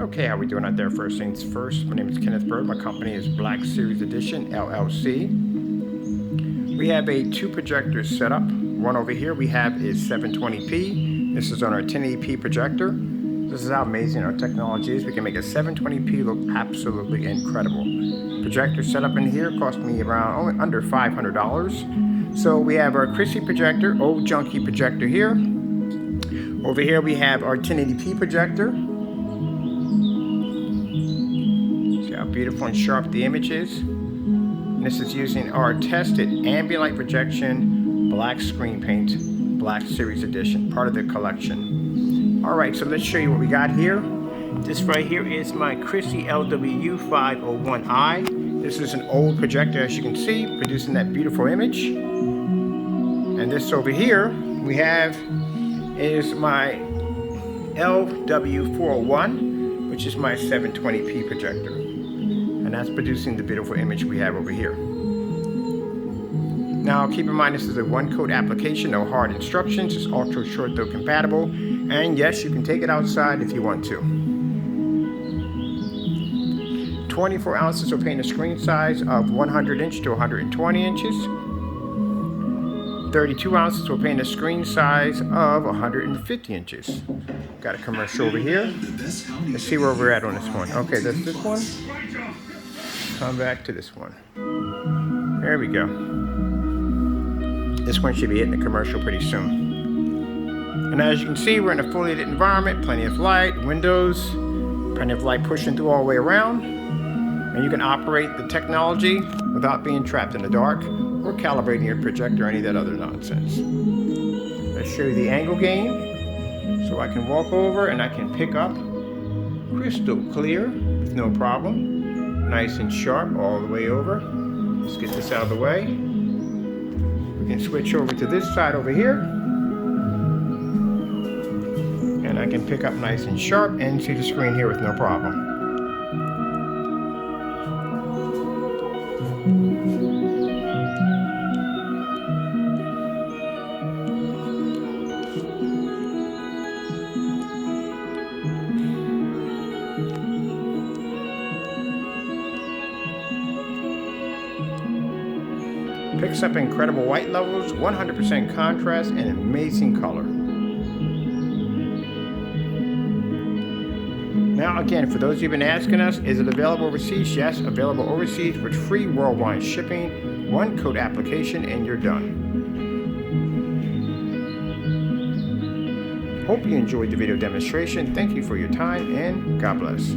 Okay, how we doing out there? First things first, my name is Kenneth Bird. My company is Black Series Edition, LLC. We have a 2 projectors set up. One over here we have is 720p. This is on our 1080p projector. This is how amazing our technology is. We can make a 720p look absolutely incredible. Projector setup in here cost me around only under $500. So we have our Chrissy projector, old junky projector here. Over here we have our 1080p projector. See how beautiful and sharp the image is. And this is using our tested ambient light projection black screen paint, Black Series Edition, part of the collection. Alright, so let's show you what we got here. This right here is my Chrissy LW501i. This is an old projector, as you can see, producing that beautiful image. And this over here we have is my LW401, which is my 720p projector. And that's producing the beautiful image we have over here. Now keep in mind this is a 1-coat application, no hard instructions. It's ultra short though compatible. And yes, you can take it outside if you want to. 24 ounces will paint a screen size of 100 inch to 120 inches. 32 ounces will paint a screen size of 150 inches. Got a commercial over here. Let's see where we're at on this one. Okay, that's this one. Come back to this one. There we go. This one should be hitting the commercial pretty soon. And as you can see, we're in a fully lit environment, plenty of light, windows, plenty of light pushing through all the way around. And you can operate the technology without being trapped in the dark or calibrating your projector or any of that other nonsense. Let's show you the angle gain. So I can walk over and I can pick up crystal clear with no problem. Nice and sharp all the way over. Let's get this out of the way. We can switch over to this side over here. And I can pick up nice and sharp and see the screen here with no problem. Picks up incredible white levels, 100% contrast, and amazing color. Now again, for those of you who've been asking us, is it available overseas? Yes, available overseas with free worldwide shipping, 1-coat application, and you're done. Hope you enjoyed the video demonstration. Thank you for your time, and God bless.